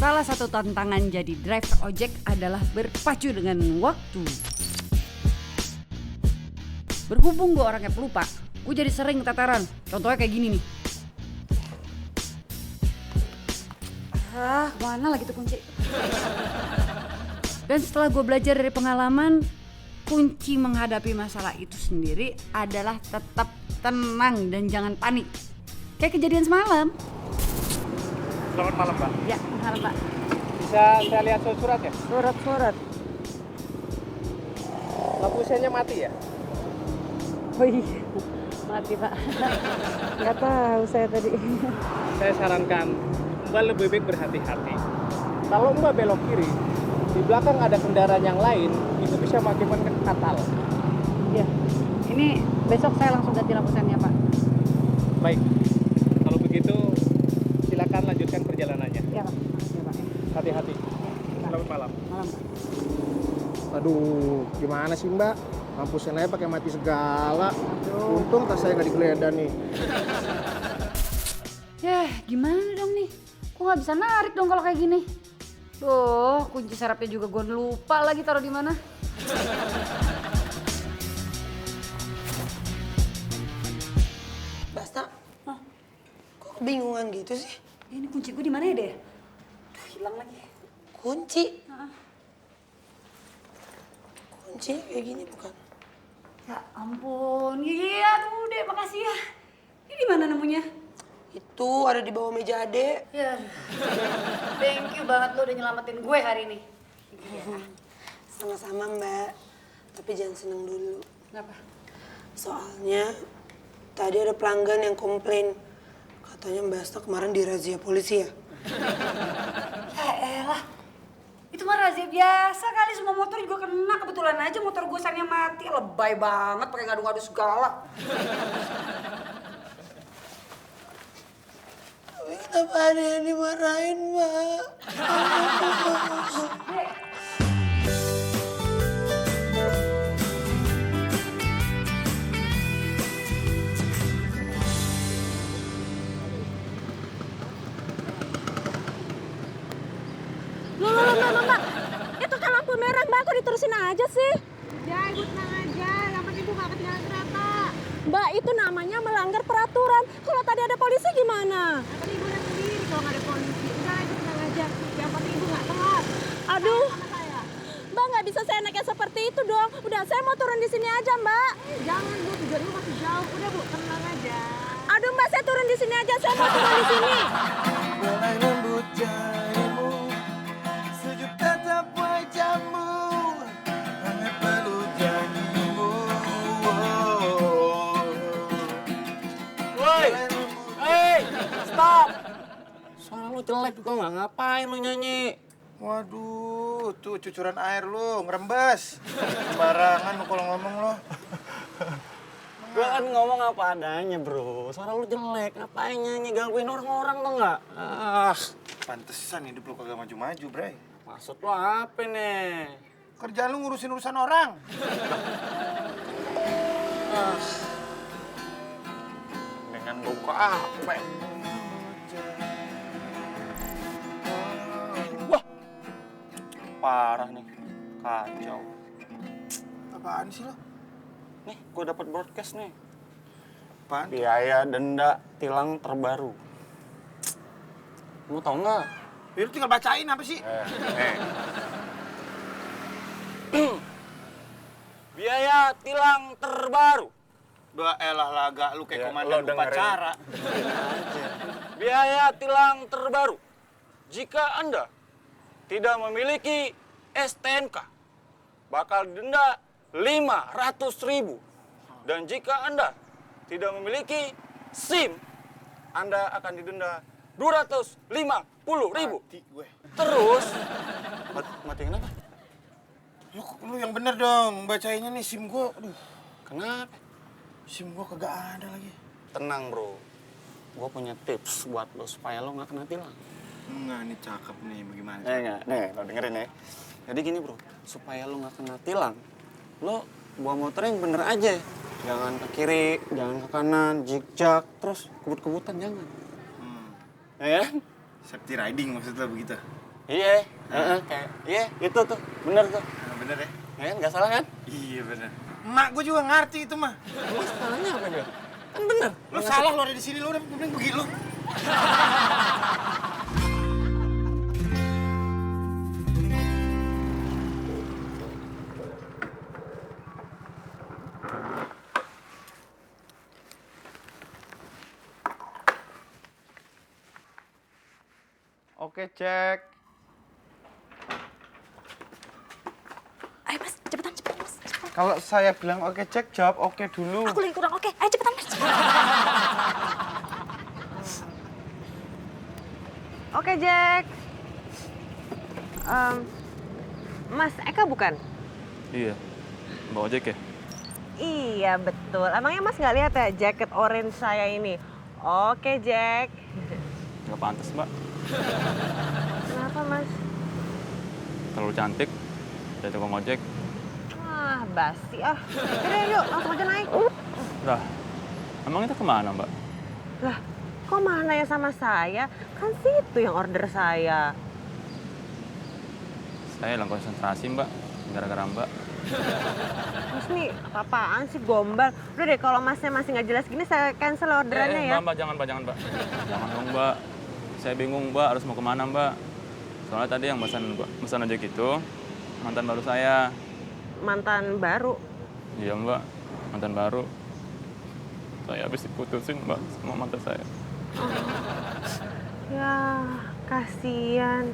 Salah satu tantangan jadi driver ojek adalah berpacu dengan waktu. Berhubung gue orangnya pelupa, gue jadi sering keteteran. Contohnya kayak gini nih. Mana lagi tuh kunci? Dan setelah gue belajar dari pengalaman, kunci menghadapi masalah itu sendiri adalah tetap tenang dan jangan panik. Kayak kejadian semalam. Selamat malam, Pak. Ya, malam Pak. Bisa saya lihat surat ya? Surat. Lampu sennya mati ya? Oh iya, mati Pak. Nggak tahu saya tadi. Saya sarankan Mbak lebih baik berhati-hati. Kalau Mbak belok kiri, di belakang ada kendaraan yang lain, itu bisa mengakibatkan fatal. Iya, ini besok saya langsung ganti lampu sennya Pak. Baik, kalau begitu silakan lanjutkan perjalanannya. Iya Pak. Iya Pak. Hati-hati. Pak. Selamat malam. Malam Pak. Aduh, gimana sih Mbak? Lampu sen aja pakai mati segala. Aduh. Untung tas saya nggak digeledah nih. Ya, gimana dong nih? Kok nggak bisa narik dong kalau kayak gini? Duh, kunci serepnya juga gue lupa lagi taruh di mana. Basta, kok kebingungan gitu sih? Ini kunci gue di mana ya deh? Duh, hilang lagi. Kunci? Kunci kayak gini bukan? Ya ampun, iya tuh deh, makasih ya. Ini di mana nemunya? Itu ada di bawah meja Ade. Ya, thank you banget lo udah nyelamatin gue hari ini. Sama-sama Mbak, tapi jangan seneng dulu. Kenapa? Soalnya tadi ada pelanggan yang komplain. Katanya Mbak Asta kemarin dirazia polisi ya? Ya elah, itu mah razia biasa kali, semua motor juga kena. Kebetulan aja motor gue sannya mati, lebay banget pakai ngadu-ngadu segala. Tapi kenapa ada yang dimarahin Mbak? Loh, Mbak. Itu kan lampu merah, Mbak. Kok diterusin aja sih? Ya, ibu tenang aja. Yang penting ibu gak ketinggalan kereta. Mbak, itu namanya melanggar peraturan. Kalau tadi ada polisi gimana? Kan ibu lihat sendiri kalau nggak ada polisi. Udah, ibu tenang aja. Yang penting ibu nggak telat. Aduh, Sama saya. Mbak nggak bisa saya naiknya seperti itu dong. Udah, saya mau turun di sini aja, Mbak. Jangan bu, tujuan ibu masih jauh. Udah bu, tenang aja. Aduh, Mbak, saya turun di sini aja. Saya mau turun di sini. Belai lembut jarimu, sejuk tatap wajahmu, hangat peluk janjimu. Woi! Hei! Stop! Suara lu jelek kok nggak ngapain lu nyanyi? Waduh, tuh cucuran air lu, ngerembes. Sembarangan lu kalau ngomong lu. Gue kan ngomong apa adanya bro, suara lu jelek, ngapain nyanyi gangguin orang-orang tuh nggak? Pantesan hidup lu kagak maju-maju, Bray. Maksud lu apa nih? Kerjaan lu ngurusin urusan orang. Dengan buka apa? Wah, parah nih, kacau. Apaan sih lo? Nih, gue dapat broadcast nih. Apaan? Biaya denda tilang terbaru. Lu tau nggak? Ya, lu tinggal bacain apa sih? Biaya tilang terbaru. Doa elah laga lu kayak Ya, komandan lo dengerin. upacara. Biaya tilang terbaru. Jika Anda tidak memiliki STNK, bakal denda 500.000. Dan jika Anda tidak memiliki SIM, Anda akan didenda 250.000. Mati gue. Terus, mati kenapa? Lu yang bener dong, bacainnya nih SIM gua. Aduh, Kenapa? SIM gua kagak ada lagi. Tenang bro, gue punya tips buat lo supaya lo nggak kena tilang. Enggak, ini cakep nih, bagaimana? Enggak, nih lo dengerin ya. Jadi gini bro, supaya lo nggak kena tilang, lo bawa motornya yang bener aja. Jangan ke kiri, jangan ke kanan, zigzag, terus kebut-kebutan jangan. Ya kan? Safety riding maksudnya begitu? Iya, kayak iya itu tuh, bener tuh. Bener ya? Ya kan, nggak salah kan? Iya bener. Emak gue juga ngerti itu mah. Lu salahnya apa gue? Kan bener. Lu salah lu ada di sini lu udah mending pergi lu. Oke, cek. Ayo mas, cepetan mas. Cepetan. Kalau saya bilang oke cek, jawab oke dulu. Aku lagi kurang oke. Ayo cepetan mas. Oke, Jack. Mas Eka bukan? Iya, Mbak ojek ya? Iya, betul. Emangnya Mas nggak lihat ya jaket orange saya ini? Oke, Jack. Nggak pantas, Mbak. Kenapa, Mas? Terlalu cantik. Jadi tukang ojek. Wah, basi ah. Yaudah, yuk, langsung aja naik. Lah, emang itu kemana, Mbak? Lah, kok malah nanya sama saya? Kan situ yang order saya. Saya hilang konsentrasi, Mbak. Gara-gara Mbak. Mas nih, apa-apaan sih gombal? Udah deh, kalau Masnya masih nggak jelas gini, saya cancel orderannya ya. Mbak, jangan, Mbak, jangan, Mbak. Jangan dong, Mbak. Saya bingung, Mbak, harus mau kemana, Mbak. Soalnya tadi yang pesan ojek itu mantan baru saya. Mantan baru? Iya, Mbak. Mantan baru. Saya habis diputusin, Mbak, sama mantan saya. Ya, kasihan.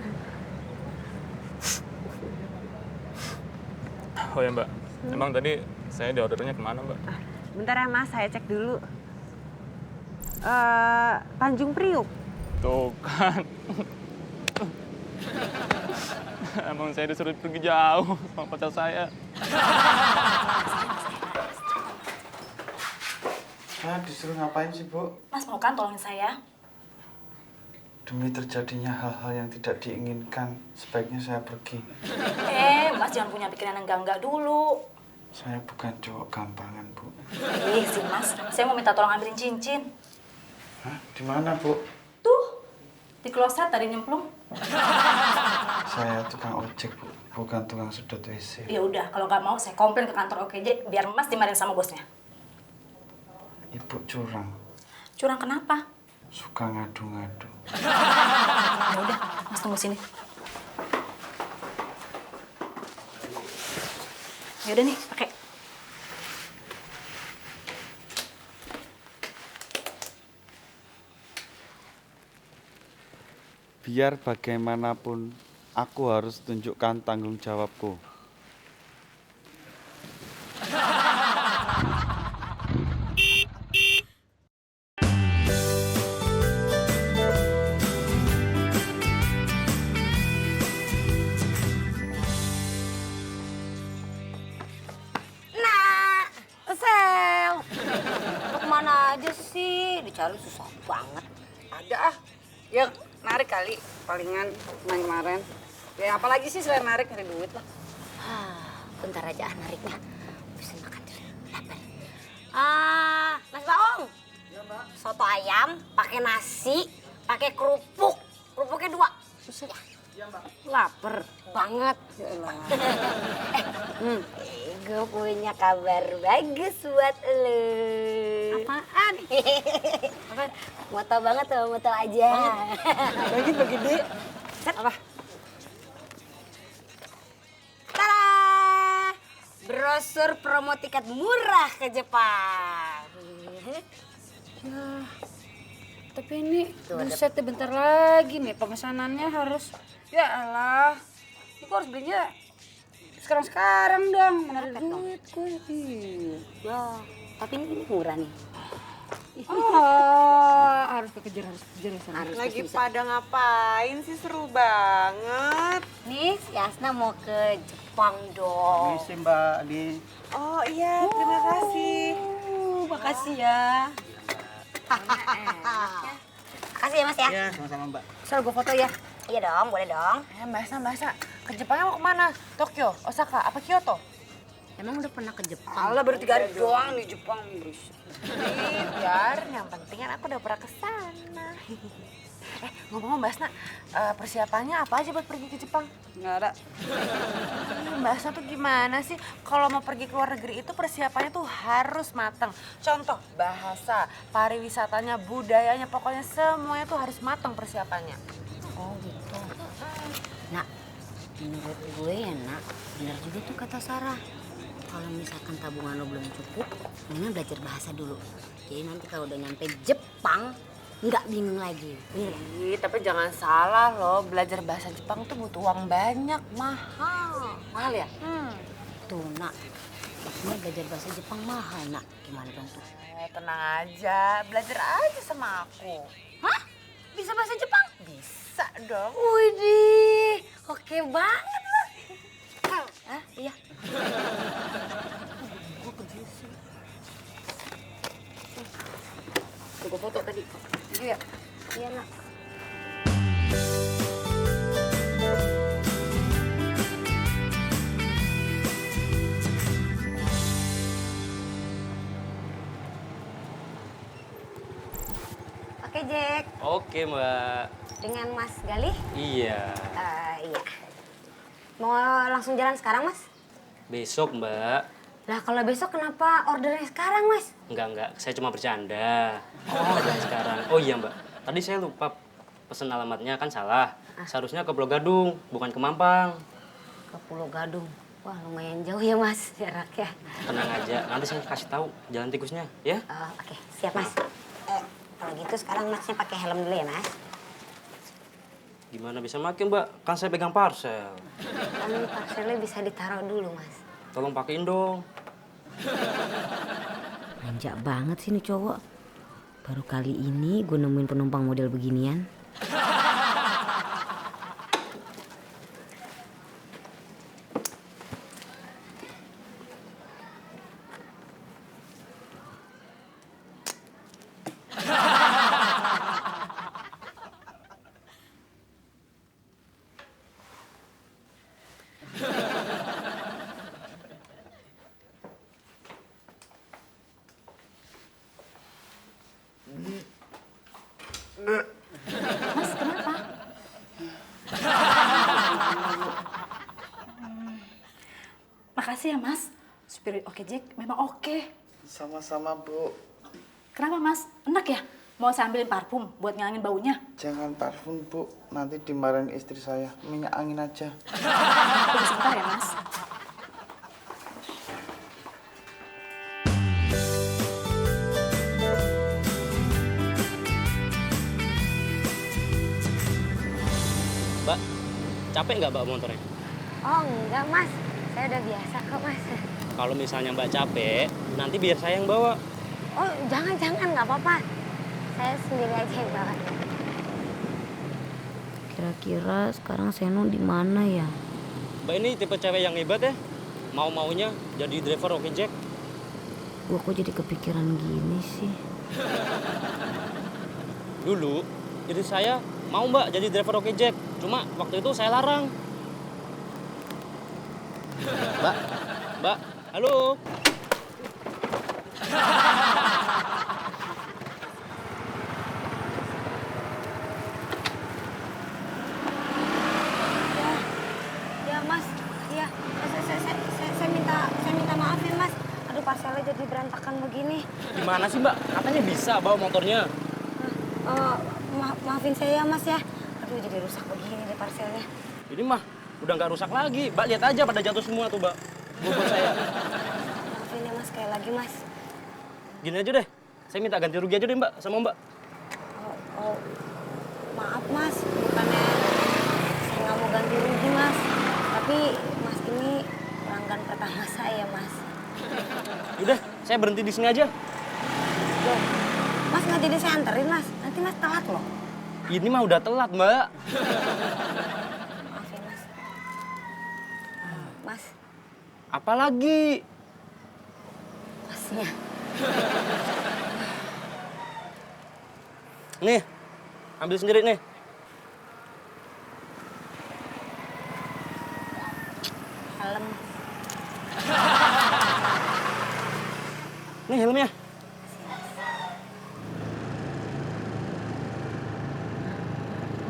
Oh ya, Mbak. Emang tadi saya di ordernya kemana, Mbak? Bentar ya Mas, saya cek dulu. Tanjung Priuk. Tuh kan. Emang saya disuruh pergi jauh sama pacar saya. Disuruh ngapain sih, Bu? Mas mau kan tolongin saya? Demi terjadinya hal-hal yang tidak diinginkan, sebaiknya saya pergi. Mas jangan punya pikiran yang enggak dulu. Saya bukan cowok gampangan, Bu. Ih, sih Mas, saya mau minta tolong ambilin cincin. Hah? Di mana, Bu? Tuh, di kloset tadi nyemplung. Saya tukang ojek, Bu. Bukan tukang sedot WC. Ya udah, kalau nggak mau saya komplain ke kantor OKJ biar Mas dimarahin sama bosnya. Ibu curang. Curang kenapa? Suka ngadu-ngadu. Ya udah, Mas tunggu sini. Ya udah nih, pakai. Biar bagaimanapun, aku harus tunjukkan tanggung jawabku. Dicari susah banget. Ada ah. Ya narik kali. Palingan main kemarin. Ya apalagi sih selain narik, nyari duit lah. Bentar aja nariknya. Bisa makan dulu. Lapar. Mas Baong. Ya, Mbak. Soto ayam, pakai nasi, pakai kerupuk. Kerupuknya 2. Susah ya? Iya, Mbak. Lapar banget. Ya elah. Gue punya kabar bagus buat lo. Apaan? Apaan? Mau tau banget tuh, mau tau aja. Bagi deh. Apa? Tada! Brosur promo tiket murah ke Jepang. Ya, tapi ini buset deh, bentar lagi nih pemesanannya harus. Ya elah. Ini gue harus belinya sekarang dong. Mana ada duit gue. Ya, tapi ini murah nih. Harus kekejar ya sana. Lagi pada ngapain sih? Seru banget. Nih, si Asna mau ke Jepang dong. Misi, Mbak. Di. Oh iya, terima kasih. Makasih ya. Makasih ya Mas ya. Ya, sama-sama, Mbak. Asal gue foto ya. Iya dong, boleh dong. Mbak Esa, ke Jepangnya mau kemana? Tokyo, Osaka, apa Kyoto? Emang udah pernah ke Jepang? Alah baru 3 hari doang di Jepang, berisik. Biar yang penting kan aku udah pernah kesana. Ngomong-ngomong Mbak Asna, persiapannya apa aja buat pergi ke Jepang? Nggak ada. Mbak Asna tuh gimana sih? Kalau mau pergi ke luar negeri itu persiapannya tuh harus matang. Contoh, bahasa, pariwisatanya, budayanya, pokoknya semuanya tuh harus matang persiapannya. Oh gitu. Nak, menurut gue ya nak, benar juga tuh kata Sarah. Kalau misalkan tabungan lo belum cukup, mendingan belajar bahasa dulu. Jadi nanti kalau udah nyampe Jepang, nggak bingung lagi. Bener ya? Ih, tapi jangan salah loh, belajar bahasa Jepang tuh butuh uang banyak, mahal. Mahal ya? Tuh nak, ini belajar bahasa Jepang mahal nak. Gimana dong tuh? Tenang aja, belajar aja sama aku. Hah? Bisa bahasa Jepang? Bisa dong. Widih, oke banget lo. Ah, iya. Tuh gue foto tadi. Iya. Iya nak. Oke Jack, Oke, Mbak. dengan Mas Galih? Iya. Iya. Mau langsung jalan sekarang Mas? Besok, Mbak. Lah kalau besok kenapa ordernya sekarang Mas? Enggak. Saya cuma bercanda. Jangan sekarang. Oh iya, Mbak. Tadi saya lupa pesen alamatnya kan salah. Seharusnya ke Pulau Gadung, bukan ke Mampang. Ke Pulau Gadung. Wah lumayan jauh ya Mas jaraknya. Tenang aja, nanti saya kasih tahu jalan tikusnya, ya? Oke, siap Mas. Kalau gitu sekarang Masnya pakai helm dulu ya Mas. Gimana bisa makin, Mbak? Kan saya pegang parcel. Kan parcelnya bisa ditaruh dulu Mas. Tolong pakein dong. Manja banget sih nih cowok. Baru kali ini gue nemuin penumpang model beginian. Mas, kenapa? Makasih ya, Mas. Spirit Oke Jack memang oke. Sama-sama, Bu. Kenapa, Mas? Enak ya? Mau saya ambilin parfum buat ngilangin baunya? Jangan parfum, Bu. Nanti dimarahin istri saya. Minyak angin aja. Tunggu sebentar ya, Mas. Mbak, capek nggak bawa motornya? Oh enggak Mas, saya udah biasa kok Mas. Kalau misalnya Mbak capek, nanti biar saya yang bawa. Oh jangan nggak apa-apa. Saya sendiri aja yang bawa. Kira-kira sekarang Seno di mana ya? Mbak ini tipe cewek yang hebat ya? Mau-maunya jadi driver Oke Jack. Gua kok jadi kepikiran gini sih. Dulu, jadi saya mau Mbak jadi driver Oke Jack. Cuma waktu itu saya larang. Mbak, halo. Ya Mas, ya saya minta maaf ya Mas. Aduh parcelnya jadi berantakan begini. Gimana sih Mbak? Katanya bisa bawa motornya. Maafin saya ya Mas ya. Aduh jadi rusak begini deh parcelnya. Ini mah udah nggak rusak lagi. Mbak lihat aja pada jatuh semua tuh Mbak. Bobot saya. Maafin ya Mas sekali lagi Mas. Gini aja deh, saya minta ganti rugi aja deh Mbak sama Mbak. Maaf Mas, bukannya saya nggak mau ganti rugi Mas. Tapi Mas ini pelanggan pertama saya Mas. Udah, saya berhenti di sini aja. Loh, Mas nggak jadi saya anterin Mas. Nanti Mas telat loh. Ini mah udah telat Mbak. Maaf ya Mas. Mas, Apalagi? Masnya. Nih, ambil sendiri nih. Helm. Nih helmnya.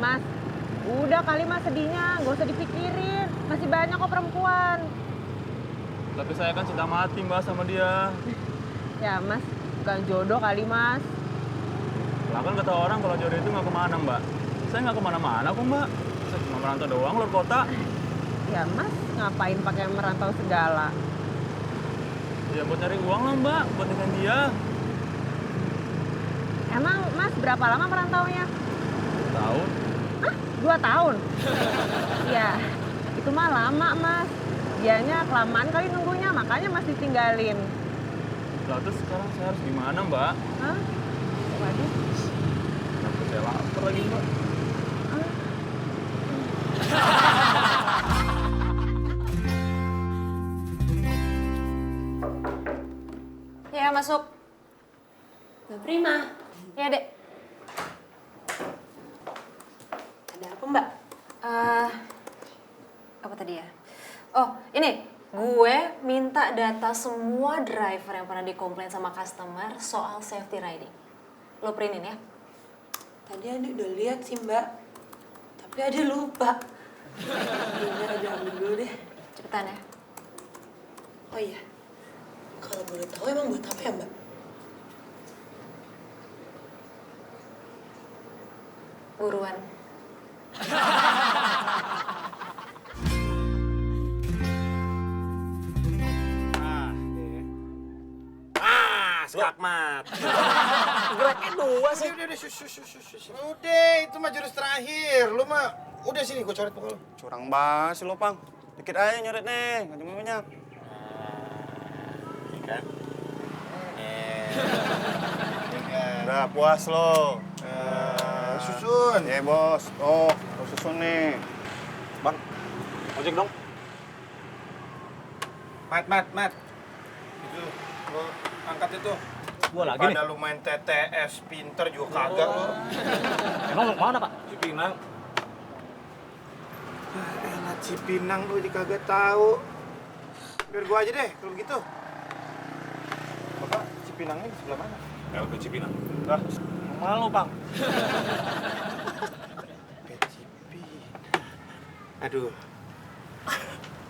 Mas, udah kali mas sedihnya, nggak usah dipikirin. Masih banyak kok perempuan. Tapi saya kan sudah mati mbak sama dia. Ya mas, bukan jodoh kali mas. Lah kan kata orang kalau jodoh itu nggak kemana mbak. Saya nggak kemana-mana kok mbak. Saya cuma merantau doang luar kota. Ya mas, ngapain pakai merantau segala? Ya buat nyari uang lah mbak, buat nikahin dia. Emang mas berapa lama merantaunya? Tahun. Hah? 2 tahun? Ya, itu mah lama mas. Dianya kelamaan kali nunggunya, makanya mas ditinggalin. Lah terus sekarang saya harus gimana mbak? Hah? Waduh. Kenapa saya lapar lagi mbak? Ya, masuk. Mbak Prima. Ya, Dek. Ada apa, Mbak? Apa tadi ya? Oh, ini. Gue minta data semua driver yang pernah dikomplain sama customer soal safety riding. Lo printin ya? Tadi Adi udah lihat sih, Mbak. Tapi Adi lupa. Ini Adi ambil dulu deh. Cepetan ya. Oh iya. Kalau boleh tahu emang buat apa ya, Mbak? Buruan. Skakmat. Geraknya 2 sih. Udah, shush. Udah, itu mah jurus terakhir. Lu mah, udah sini gue coret muka lu. Curang banget sih lo, Pang. Dikit aja nyoret nih, nggak cuma banyak. Ini kan. Udah puas lo. Susun. Ya bos, oh lo susun nih. Bang, ojek dong. Mat. Itu, lo angkat itu. Gua lagi nih. Pada lu main TTS, pinter juga kagak lo. Emang mau kemana pak? Cipinang. Elah Cipinang lu ini kagak tahu. Biar gua aja deh kalau begitu. Bapak, Cipinangnya di sebelah mana? LP Cipinang. Dah, malu Bang. Aduh,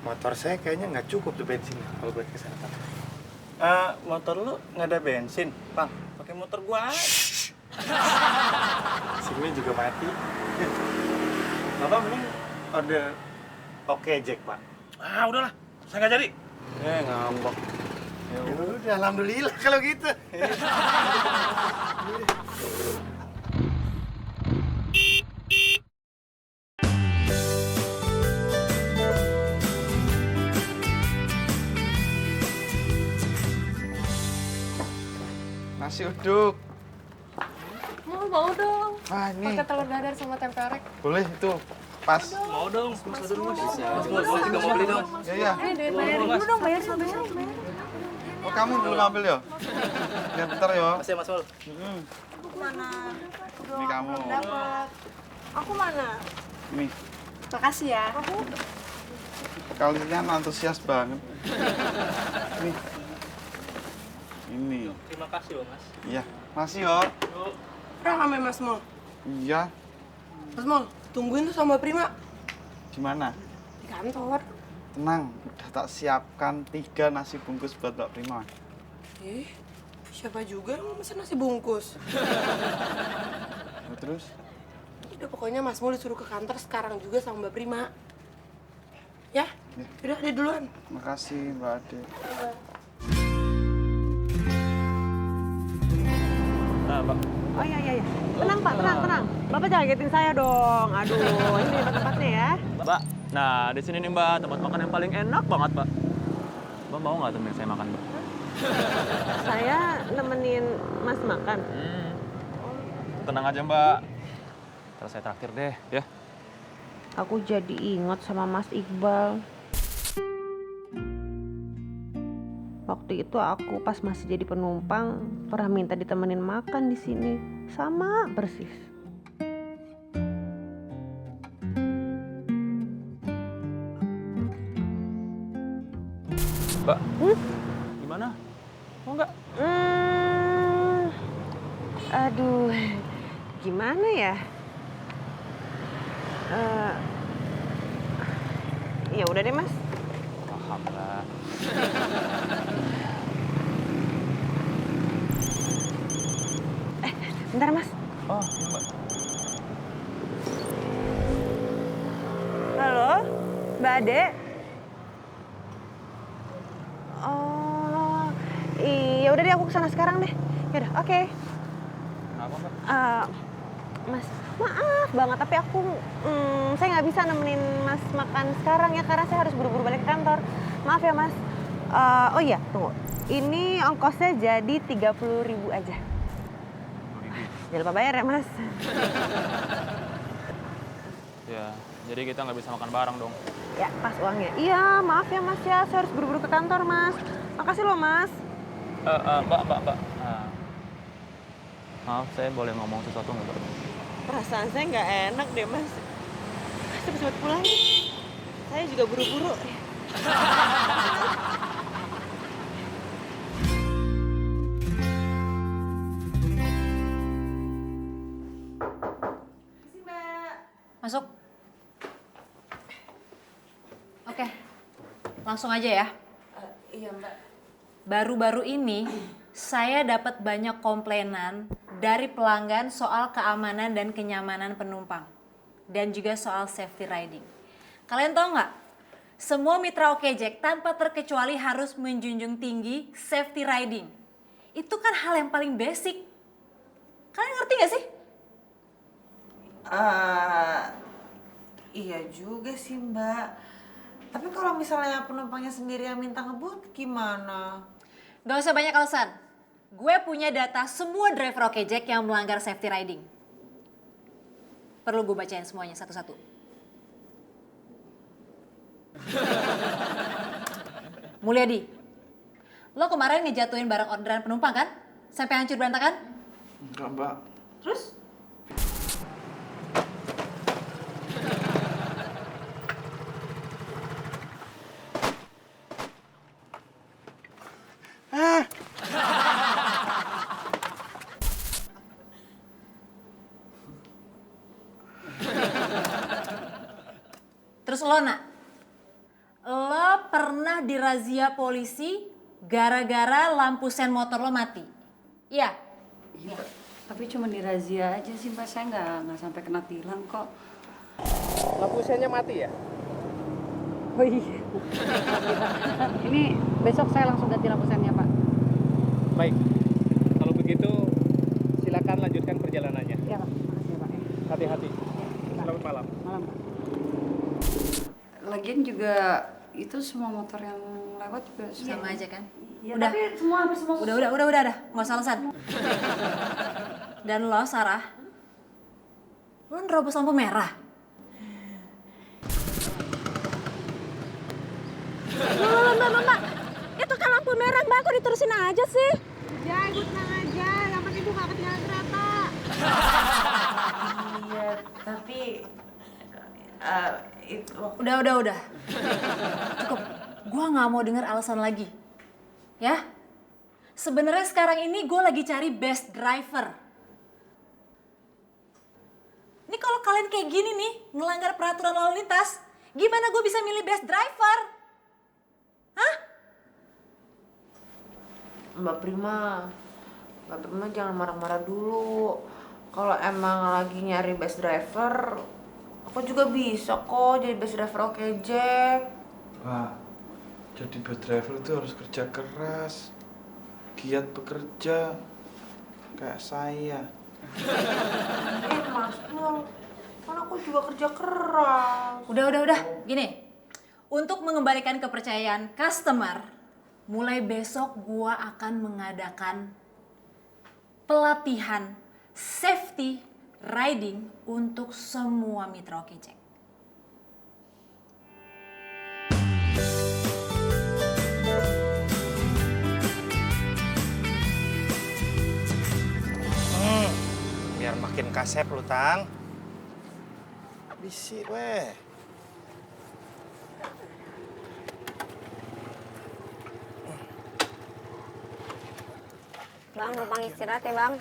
motor saya kayaknya nggak cukup tuh bensinnya kalau buat kesana. Motor lu nggak ada bensin, Bang. Pakai motor gua. Simnya juga mati. Bapak mending order oke Jack, Pak. Udahlah, saya nggak jadi. Ngambek. Ya udah, alhamdulillah kalau gitu. Nasi uduk. Mau dong. Wah, ini. Pakai telur dadar sama tempe orek. Boleh itu. Pas. Mau dong, mas dulu mas. Gua juga mau beli dong. Ya. Bayar dulu dong, bayar. Oh, kamu dulu ngambil ya? Ya, bentar ya. Mas ya, Mas Wal. Aku mana? Ini kamu. Dapat. Aku mana? Nih, Makasih ya. kalian antusias banget. Nih. Ini. Terima kasih loh mas. Iya, masih ya. Rame Mas Mol. Iya. Mas Mol, tungguin tuh sama Mbak Prima. Gimana? Di kantor. Tenang, udah tak siapkan 3 nasi bungkus buat Mbak Prima. Siapa juga yang mau pesen nasi bungkus? Ya, terus? Udah pokoknya Mas Mol disuruh ke kantor sekarang juga sama Mbak Prima. Ya? Udah, dia duluan. Makasih Mbak Ade. Nah, Pak. Oh iya. Tenang Pak, tenang. Bapak jangan ngagetin saya dong. Aduh, ini tempat-tempatnya ya. Mbak, nah di sini nih Mbak, tempat makan yang paling enak banget Mbak. Mbak mau nggak temenin saya makan Mbak? Saya nemenin Mas makan. Tenang aja Mbak. Terus saya traktir deh, ya. Aku jadi ingat sama Mas Iqbal. Waktu itu aku pas masih jadi penumpang pernah minta ditemenin makan di sini, sama persis. Mbak, gimana? Mau nggak? Aduh, gimana ya? Ya udah deh mas. Paham lah. Bentar mas. Oh, Mbak. Halo, Mbak Ade. Oh, iya udah deh aku kesana sekarang deh. Yaudah, oke. Kenapa, Mbak? Mas, maaf banget tapi saya nggak bisa nemenin Mas makan sekarang ya karena saya harus buru-buru balik ke kantor. Maaf ya Mas. Oh iya, tunggu. Ini ongkosnya jadi 30.000 aja. Jangan lupa bayar ya Mas. Ya, jadi kita nggak bisa makan bareng dong. Ya, pas uangnya. Iya, maaf ya Mas ya. Saya harus buru-buru ke kantor Mas. Makasih loh Mas. Mbak. Maaf, saya boleh ngomong sesuatu nggak, Mbak? Perasaan saya nggak enak deh Mas. Cepet-cepet pulang. Saya juga buru-buru. Masuk. Oke, langsung aja ya. Iya Mbak. Baru-baru ini saya dapat banyak komplainan dari pelanggan soal keamanan dan kenyamanan penumpang. Dan juga soal safety riding. Kalian tahu nggak? Semua mitra Okejek tanpa terkecuali harus menjunjung tinggi safety riding. Itu kan hal yang paling basic. Kalian ngerti nggak sih? Iya juga sih Mbak. Tapi kalau misalnya penumpangnya sendiri yang minta ngebut gimana? Gak usah banyak alasan. Gue punya data semua driver Okejek yang melanggar safety riding. Perlu gue bacain semuanya satu-satu. Mulyadi, lo kemarin ngejatuhin barang orderan penumpang kan? Sampai hancur berantakan? Enggak, Mbak. Terus? Terus lo nak, lo pernah dirazia polisi gara-gara lampu sen motor lo mati? Iya? Iya, tapi cuma dirazia aja sih Mbak, saya nggak sampai kena tilang kok. Lampu sennya mati ya? Oh iya. Ini besok saya langsung ganti lampu sennya Pak. Baik. Kalau begitu silakan lanjutkan perjalanannya. Iya Pak, makasih ya Pak. Hati-hati. Selamat malam. Malam Pak. Lagian juga itu semua motor yang lewat juga Sama aja kan? Ya, Udah. tapi semua habis semua. Udah, nggak usah alasan. Dan lo, Sarah, lo nerobos lampu merah. Mbak, itu kan lampu merah Mbak, kok diterusin aja sih? Ya, ibu tenang aja, yang penting ibu gak ketinggalan kereta. Iya, tapi itu Udah. Cukup. Gua nggak mau dengar alasan lagi. Ya? Sebenarnya sekarang ini gue lagi cari best driver. Ini kalau kalian kayak gini nih, ngelanggar peraturan lalu lintas, gimana gue bisa milih best driver? Hah? Mbak Prima jangan marah-marah dulu. Kalau emang lagi nyari best driver, aku juga bisa kok jadi best driver Okejek. Pak, jadi bus driver itu harus kerja keras, giat bekerja, kayak saya. Mas Pur, kan aku juga kerja keras. Udah. Gini, untuk mengembalikan kepercayaan customer, mulai besok gua akan mengadakan pelatihan safety riding untuk semua mitra Okejek. Biar makin kasep lu, Tang. Bisi, weh. Bang, numpang istirahat ya Bang.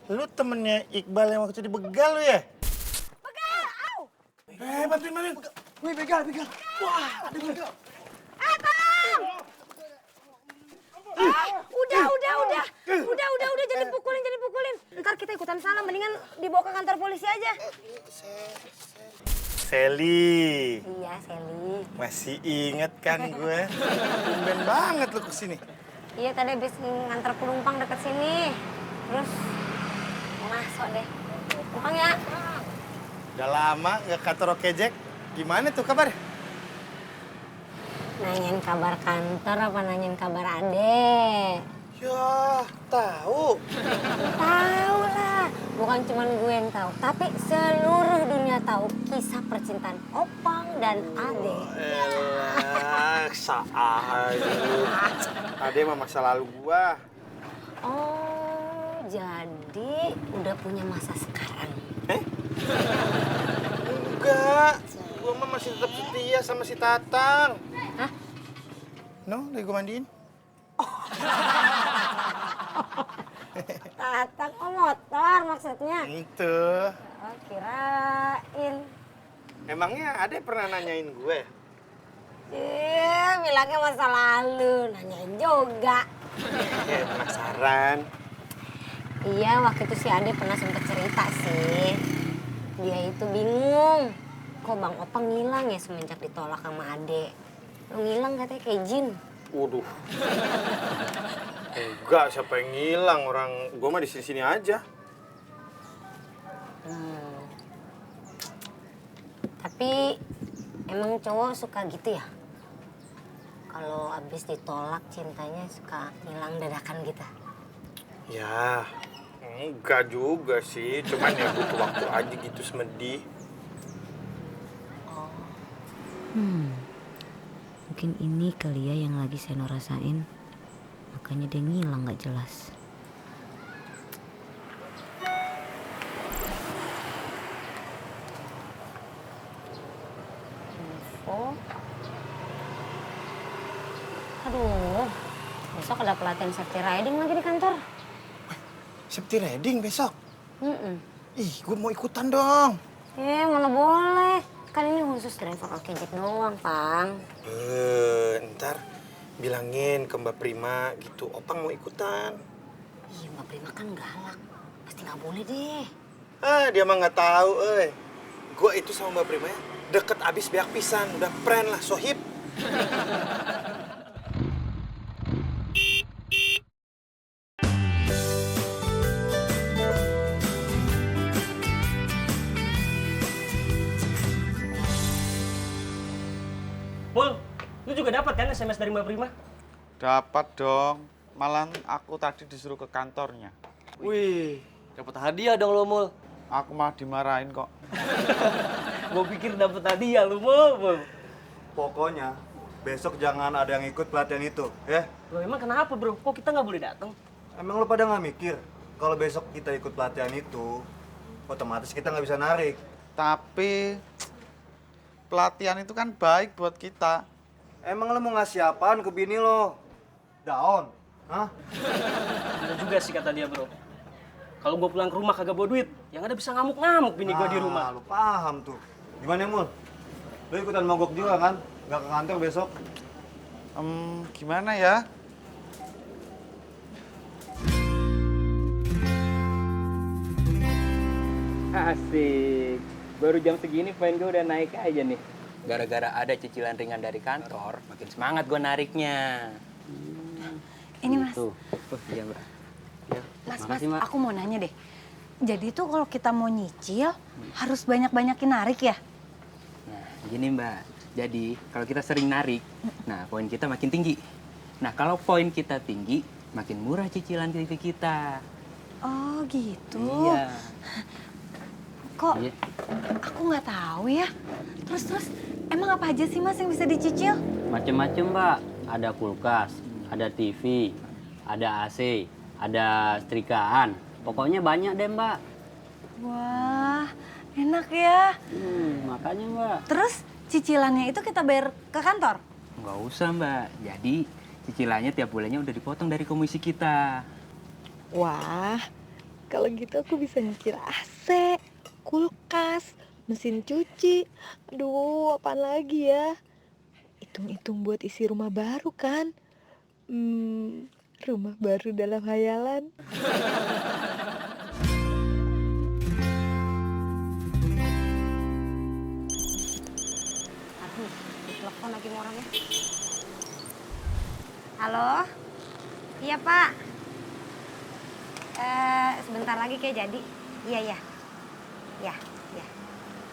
Lu temennya Iqbal yang waktu di begal lu ya? Begal, au! Bantuin. Wih, begal. Wah, ada begal. Bang! Udah, jangan dipukulin. Ntar kita ikutan salah, mendingan dibawa ke kantor polisi aja. Sally. Iya, Sally. Masih inget kan gue? Tumben banget lu kesini. Iya, tadi habis nganter penumpang deket sini. Terus mau masuk deh. Numpang ya. Udah lama nggak kantor Oke Jack. Gimana tuh kabar? Nanyain kabar kantor apa nanyain kabar adek? Ya, tahu. Tahu lah. Bukan cuma gue yang tahu, tapi seluruh dunia tahu kisah percintaan Opang dan Ade. Elah, saah lu. Ade mah masa lalu gua. Oh, jadi udah punya masa sekarang. Enggak. Gua mah masih tetap setia sama si Tatang. Hah? No, lagi gua mandiin. Tatang, oh motor maksudnya? Itu. Oh, kirain. Emangnya Ade pernah nanyain gue? Bilangnya masa lalu, nanyain juga. Penasaran. Iya, waktu itu si Ade pernah sempet cerita sih. Dia itu bingung. Kok Bang Opang ngilang ya semenjak ditolak sama Ade? Lo ngilang katanya kayak jin. Waduh. Enggak, siapa yang ngilang? Orang gue mah di sini-sini aja. Tapi emang cowok suka gitu ya? Kalau abis ditolak cintanya suka ngilang dadakan gitu? Ya, enggak juga sih. Cuman ya butuh waktu aja gitu semedi. Mungkin ini kali ya yang lagi Seno rasain. Makanya dia ngilang gak jelas. Info. Aduh, besok ada pelatihan safety riding lagi di kantor. Safety riding besok? Ih, gue mau ikutan dong. Mana boleh. Kan ini khusus driver Oke Jack doang, Pang. Ntar bilangin ke Mbak Prima gitu, Opang mau ikutan. Ih, Mbak Prima kan galak. Pasti nggak boleh deh. Dia mah nggak tahu, Gue itu sama Mbak Prima ya, deket abis beak pisan, udah friend lah, sohib. Pul, lu juga dapat kan SMS dari Mbak Prima? Dapat dong. Malah aku tadi disuruh ke kantornya. Wih, dapat hadiah dong lo, Mul. Aku malah dimarahin kok. Gua pikir dapat hadiah lu, Mul. Pokoknya besok jangan ada yang ikut pelatihan itu, ya. Loh, emang kenapa, Bro? Kok kita nggak boleh datang? Emang lu pada nggak mikir kalau besok kita ikut pelatihan itu, otomatis kita nggak bisa narik. Tapi pelatihan itu kan baik buat kita. Emang lu mau ngasih apaan ke bini lo? Daun? Hah? Bener juga sih kata dia, Bro. Kalau gue pulang ke rumah kagak bawa duit, yang ada bisa ngamuk-ngamuk bini gue di rumah. Lu paham tuh. Gimana, Mul? Lu ikutan mogok juga kan? Nggak ke kantor besok? Gimana ya? Asik. Baru jam segini poin gue udah naik aja nih. Gara-gara ada cicilan ringan dari kantor, makin semangat gue nariknya. Ini Mas. Tuh. Oh iya Mbak. Ya, Mas, makasih, Mbak. aku mau nanya deh. Jadi tuh kalau kita mau nyicil, harus banyak-banyakin narik ya? Nah, gini Mbak. Jadi kalau kita sering narik, nah poin kita makin tinggi. Nah kalau poin kita tinggi, makin murah cicilan kredit kita. Oh gitu. Iya. Kok Iya. aku nggak tahu ya? Terus emang apa aja sih Mas yang bisa dicicil? Macem-macem Mbak. Ada kulkas, ada TV, ada AC, ada setrikaan. Pokoknya banyak deh Mbak. Wah, enak ya. Makanya Mbak. Terus cicilannya itu kita bayar ke kantor? Nggak usah Mbak. Jadi cicilannya tiap bulannya udah dipotong dari komisi kita. Wah, Kalau gitu aku bisa nyicil AC, kulkas, mesin cuci. Aduh, apaan lagi ya? Hitung-hitung buat isi rumah baru kan? Rumah baru dalam hayalan. Aduh, telepon lagi mau orangnya. Halo? Iya, Pak. Sebentar lagi kayak jadi. Iya. Ya.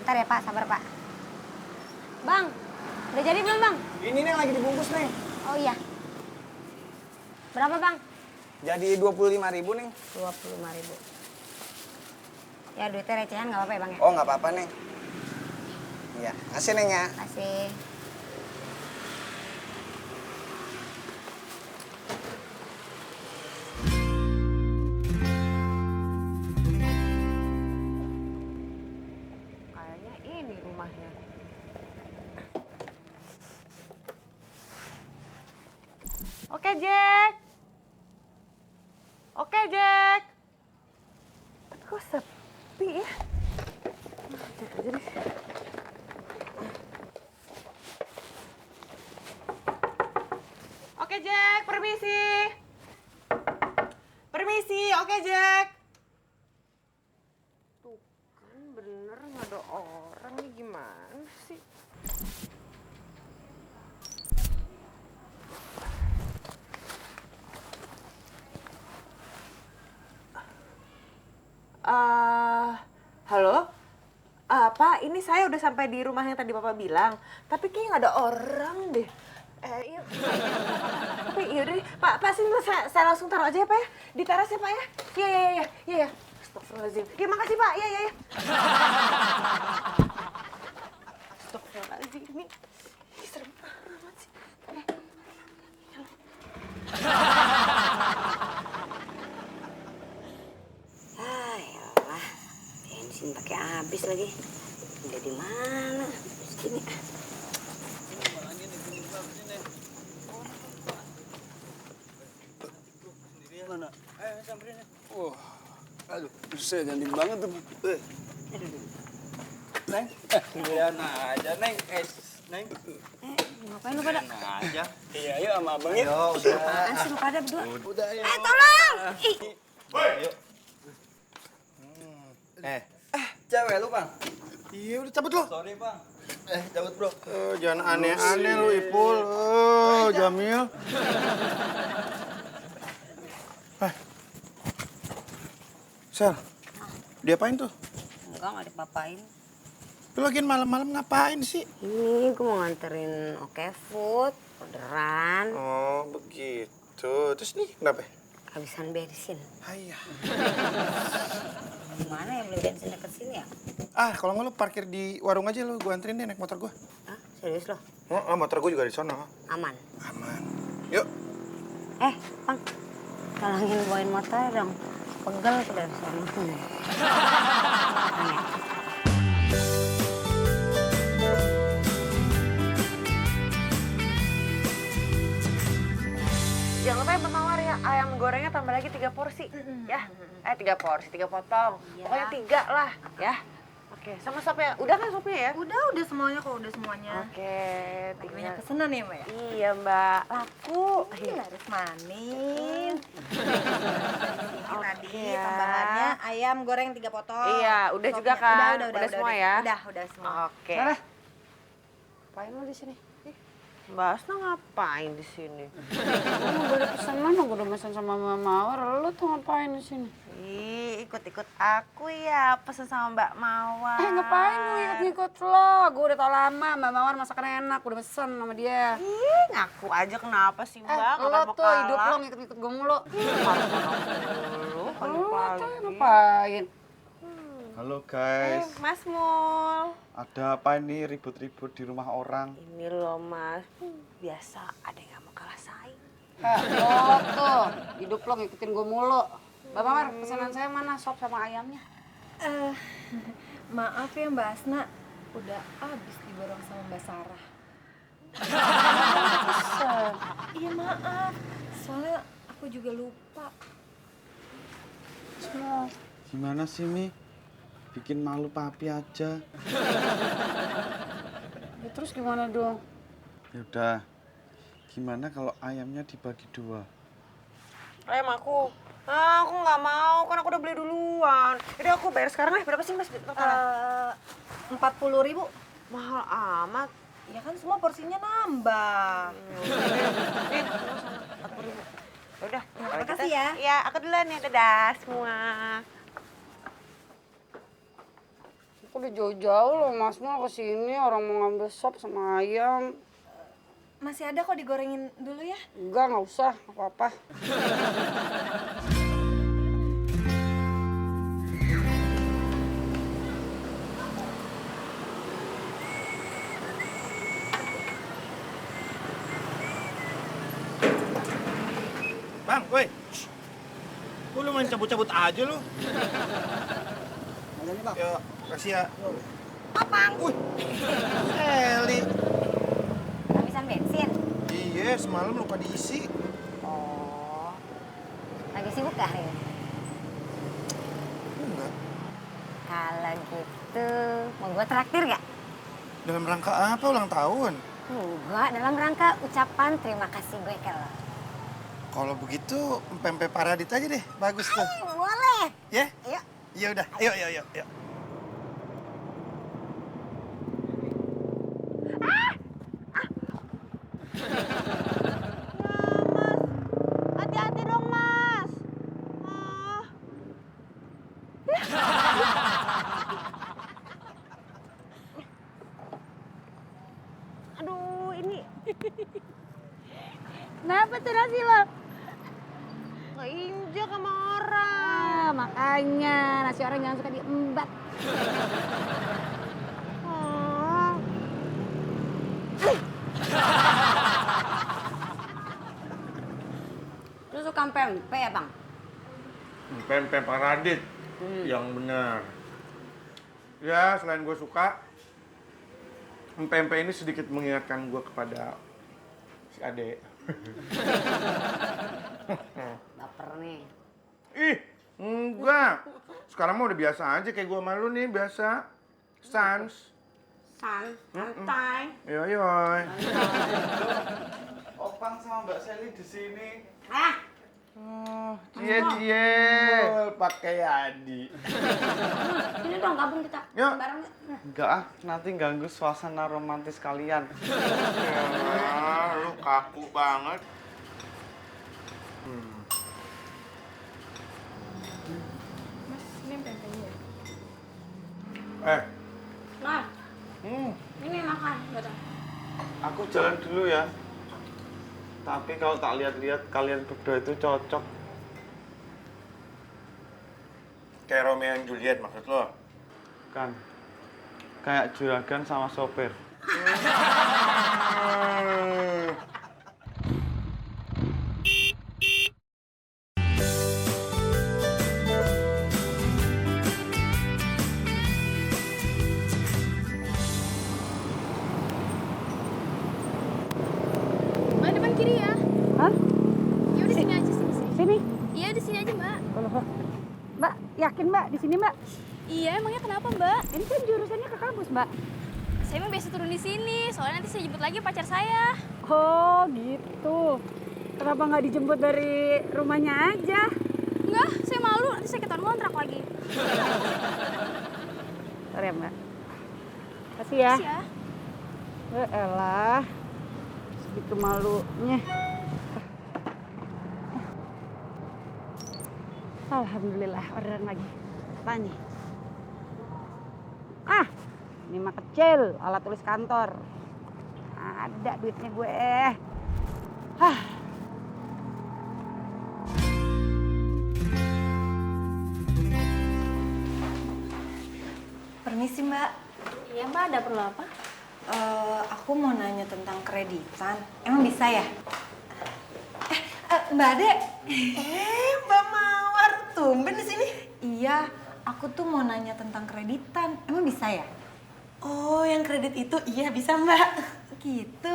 Bentar ya, Pak. Sabar, Pak. Bang, udah jadi belum, Bang? Ini nih lagi dibungkus nih. Oh iya. Berapa, Bang? Jadi 25.000 nih. 25.000. Ya, duitnya recehan nggak apa-apa ya, Bang ya? Oh, nggak apa-apa nih. Iya, kasih Neng ya. Kasih. Kayaknya ini rumahnya. Oke, Jack. Oke, Jack. Tapi kok sepi ya? Cek aja deh. Oke, Jack. Permisi. Permisi. Oke, Jack. Tuh kan bener nggak ada orang nih, gimana sih? Halo? Pak, ini saya udah sampai di rumah yang tadi Bapak bilang. Tapi kayaknya nggak ada orang deh. Iya. Tapi yaudah deh, Pak sini saya langsung taruh aja ya, Pak ya. Di teras ya, Pak ya. Iya. Astagfirullahaladzim. Ya, makasih, Pak. Iya. Astagfirullahaladzim, ini serem banget sih. Yalah, bensin pakai habis lagi. Udah di mana? Sini. Mana? Ayo samperin. Wah, aduh, buset, jangan banget tuh. Neng, giliran aja, Neng. Neng. Ngapain lu pada? Aja. Iya, yuk sama abang yuk. Ayo, udah. Apaan sih lu pada berdua? Udah, ya. Tolong! Ih. Yuk. Cewek lu, Bang. Iya, udah cabut lo. Sorry, Bang. Cabut, Bro. Jangan aneh-aneh lu, Ipul. Jamil. Sel, diapain tuh? Enggak dipapain. Lu lagian malam-malam ngapain sih? Ini gue mau nganterin Oke Food, orderan. Oh, begitu. Terus nih, kenapa? Habisan bensin. Ayah. Gimana ya beli bensin deket sini ya? Kalau nggak lu parkir di warung aja lu, gua anterin deh naik motor gua. Serius lo? Oh, motor gua juga di sana. Aman? Aman. Yuk. Bang, tolongin bawain motor dong. Pegel tuh dari sana. Jangan lupa ya Mawar ya, ayam gorengnya tambah lagi 3 porsi. Ya, 3 porsi, 3 potong. Iya. Pokoknya 3 lah, ya. Oke, sama sopnya. Udah kan sopnya ya? Udah semuanya kok, udah semuanya. Oke, Lagi banyak pesanan ya, Mbak ya? Iya, Mbak. Laku. Laris manis. Ini tadi ya. tambahannya ayam goreng 3 potong. Iya, udah juga Sopnya. kan? Udah Udah semua ya? Udah semua. Oke. Ngapain lo di sini? Mbak Asna ngapain di sini? Gue udah pesanan, gue udah pesan sama Mama Mawar. Lo tuh ngapain di sini? Ih, ikut-ikut aku ya, pesen sama Mbak Mawar. Ngapain lu ikut-ikut lo? Gue udah tau lama, Mbak Mawar masakan enak, udah pesen sama dia. Ih, ngaku aja kenapa sih Mbak? Lo Nggak mau tuh hidup kalah. lo ngikut-ngikut gue mulu. Lo tuh ngapain? Halo guys, Mas Mul. ada apa ini ribut-ribut di rumah orang? Ini loh Mas, biasa ada yang gak mau kalah saing. Lo tuh, hidup lo ngikutin gue mulu. Mbak Mawar, pesanan saya mana? Sop sama ayamnya. Maaf ya Mbak Asna, udah habis diborong sama Mbak Sarah. Iya maaf, soalnya aku juga lupa. Gimana sih, Mi? Bikin malu papi aja. Ya, terus gimana dong? Yaudah, gimana kalau ayamnya dibagi 2? Ayam aku. Ah, aku nggak mau, kan aku udah beli duluan. Jadi aku bayar sekarang deh, berapa sih Mas? 40.000. Mahal amat. Ya kan semua porsinya nambah. Nih, 40.000. Udah, makasih ya. Iya, aku duluan ya, dadah semua. Aku udah jauh-jauh loh Mas mau kesini, orang mau ngambil sop sama ayam. Masih ada kok, digorengin dulu ya? Enggak usah, apa-apa. Bang, woi. Lu main cabut-cabut aja lu. Ada nih, Bang. Yuk, kasih ya. Apaan? Wih, Eli. Habisan bensin? Iya, semalam lupa diisi. Oh, lagi sibuk gak hari ini? Enggak. Kalau gitu, mau gue traktir gak? Dalam rangka apa ulang tahun? Enggak, dalam rangka ucapan terima kasih gue ke lo. Kalau begitu, pempek Paradit aja deh. Bagus tuh. Boleh. Ya? Yuk. Ya udah, yuk. Hati-hati dong, Mas. Aduh, ini. Kenapa tuh nasi lo? Keinjak sama orang. Makanya nasi orang jangan suka diembat. Oh. Lu suka pempek ya Bang? Pempek Paradit. Yang benar. Ya, selain gue suka, pempek ini sedikit mengingatkan gue kepada si Ade. Baper nih. Ih, enggak. Sekarang mah udah biasa aja kayak gue sama lu nih, biasa. Sans. Santai. Yoi. Opang sama Mbak Sally di sini. Oh, cie. Pakai Adi. Ini dong gabung kita Yuk. bareng. Enggak ah, nanti ganggu suasana romantis kalian. Ya, lu kaku banget. Mas, ini pempeknya ya? Nah, ini makan. Betul. Aku jalan dulu ya. Tapi kalau tak lihat-lihat kalian berdua itu cocok. Kayak Romeo and Juliet maksud lo? Kan. Kayak juragan sama sopir. Mbak, depan kiri ya. Hah? Ya udah sini aja, sini. Sini. Iya, di sini aja, Mbak. Mbak, yakin Mbak di sini Mbak? Iya, emangnya kenapa, Mbak? Ini kan jurusannya ke kampus Mbak. Saya emang biasa turun di sini, soalnya nanti saya jemput lagi pacar saya. Oh gitu. Kenapa nggak dijemput dari rumahnya aja? Enggak, saya malu, nanti saya ketahuan ngontrak lagi. Sorry ya Mbak. Kasih ya. Makasih ya. Elah. Segitu malunya. Alhamdulillah, orderan lagi. Apa nih? Ah, ini mah kecil, alat tulis kantor. Ada duitnya gue. Hah. Permisi Mbak. Iya, Mbak, ada perlu apa? Aku mau nanya tentang kreditan. Emang bisa ya? Mbak Ade. Mbak Mawar, tumben di sini. Iya, aku tuh mau nanya tentang kreditan. Emang bisa ya? Oh, yang kredit itu iya bisa, Mbak. Gitu.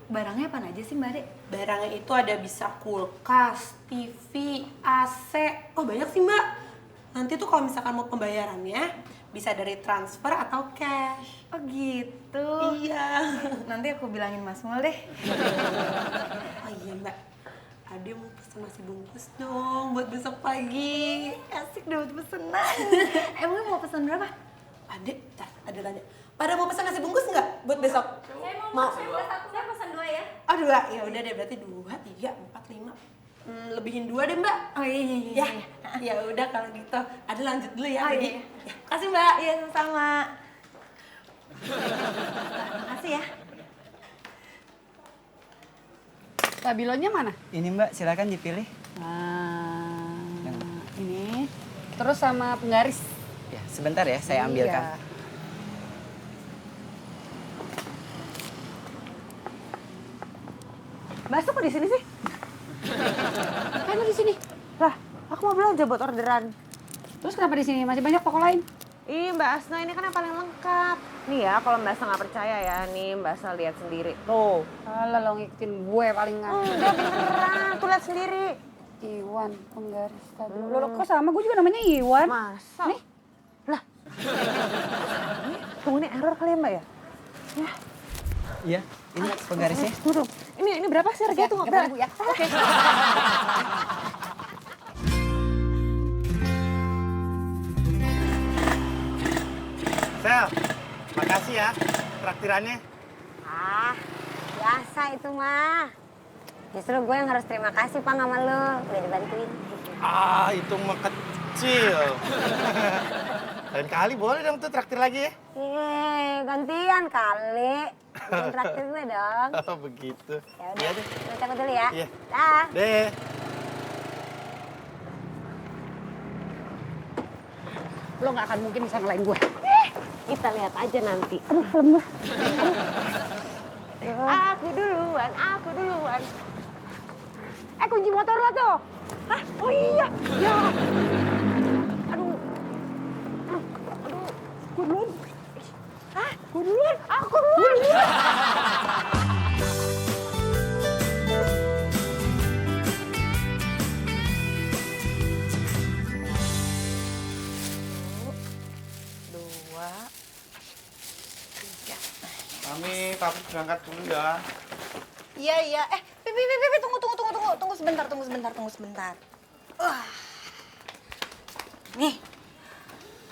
Barangnya apa aja sih Mbak Ade? Barangnya itu ada bisa kulkas, TV, AC. Oh, banyak sih, Mbak. Nanti tuh kalau misalkan mau pembayarannya bisa dari transfer atau cash. Oh gitu. Iya. Nanti aku bilangin Mas Mul deh. Oh iya Mbak, Ade mau pesen nasi bungkus dong buat besok pagi. Asik dapat pesenan. Emangnya mau pesan berapa? Ade, ada tanya. Pada mau pesan nasi bungkus nggak buat besok? Saya mau. Saya pesan 2 ya. Oh 2, ya udah deh berarti 2, 3, 4, 5. Lebihin 2 deh Mbak. Oh iya. Ya udah kalau gitu. Ada lanjut dulu ya. Oh, Jadi. iya. Ya, kasih Mbak. Iya sama-sama. Makasih ya. Stabilonya mana? Ini Mbak, silakan dipilih. Ini. Terus sama penggaris. Ya, sebentar ya, saya ambilkan. Iya. Mbak kok di sini sih? Kan lu di sini. Lah, aku mau belanja buat orderan. Terus kenapa di sini? Masih banyak toko lain. Ih, Mbak Asna ini kan yang paling lengkap. Nih ya, kalau Mbak Asna nggak percaya ya, nih Mbak Asna lihat sendiri. Tuh. Alah, lo ngikutin gue palingan. Enggak beneran, tuh lihat sendiri. Iwan, penggaris tadi. Lo kok sama? Gue juga namanya Iwan. Masa? Nih. Lah. Tunggu, ini error kali ya Mbak ya? Ya. Iya, ini penggarisnya. Tunggu. Ini berapa sih harganya tuh? Berapa ya? Oke. Sel, makasih ya traktirannya. Ah, biasa itu mah. Justru gue yang harus terima kasih Pak sama lo, udah dibantuin. Ah, itu mah kecil. Lain kali boleh dong tuh traktir lagi ya. Gantian kali. Bikin traktir gue dong. Oh, begitu. Ya udah, gue cabut dulu ya. Iya. Dah. Deh. Lo gak akan mungkin bisa ngelain gue. Kita lihat aja nanti. Aduh, lemah. Aku duluan. Kunci motor lo tuh. Hah? Oh iya. Ya. Aduh. Gue duluan. Hah? Gue duluan. Aku duluan. Mami, papi berangkat dulu ya. Iya. Pipi, tunggu sebentar. Nih,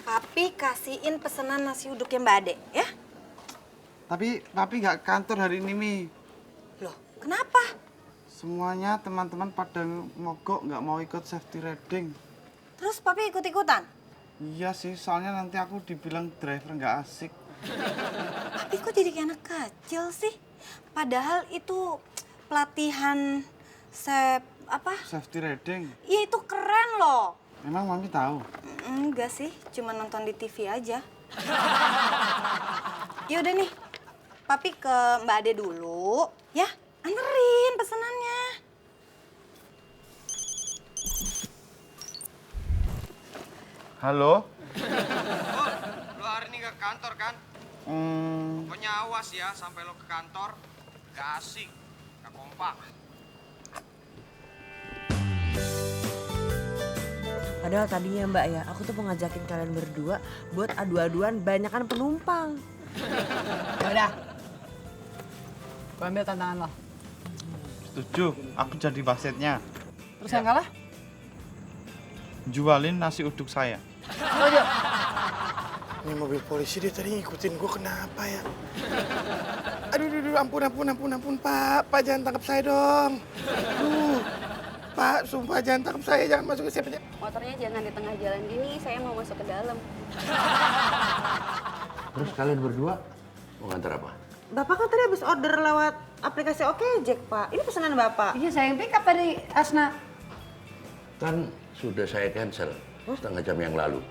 Papi kasihin pesanan nasi uduknya Mbak Ade, ya? Tapi papi nggak kantor hari ini, Mi. Loh, kenapa? Semuanya teman-teman pada mogok nggak mau ikut safety riding. Terus Papi ikut-ikutan? Iya sih, soalnya nanti aku dibilang driver nggak asik. Papi kok jadi kayak anak kecil sih? Padahal itu pelatihan Safety riding. Iya itu keren loh. Emang Mami tahu? Enggak sih, cuma nonton di TV aja. Ya udah nih, Papi ke Mbak Ade dulu, ya. Anterin pesanannya. Halo? Lo hari ini gak ke kantor kan? Pokoknya awas ya sampai lo ke kantor. Gak asik, gak kompak. Padahal tadinya Mbak ya, aku tuh mau ngajakin kalian berdua buat adu-aduan banyakan penumpang. Yaudah. Gue ambil tantangan lo. Setuju, aku jadi wasitnya. Terus yang kalah? Jualin nasi uduk saya. Setuju. Ini mobil polisi dia tadi ngikutin gue kenapa ya? Aduh, ampun, Pak. Pak jangan tangkap saya dong. Pak, sumpah jangan tangkap saya, jangan masuk ke siapa. Motornya jangan di tengah jalan gini, saya mau masuk ke dalam. Terus kalian berdua mau ngantar apa? Bapak kan tadi habis order lewat aplikasi Okejek, Pak. Ini pesanan Bapak. Iya, saya yang pick up tadi, Asna. Kan sudah saya cancel setengah jam yang lalu.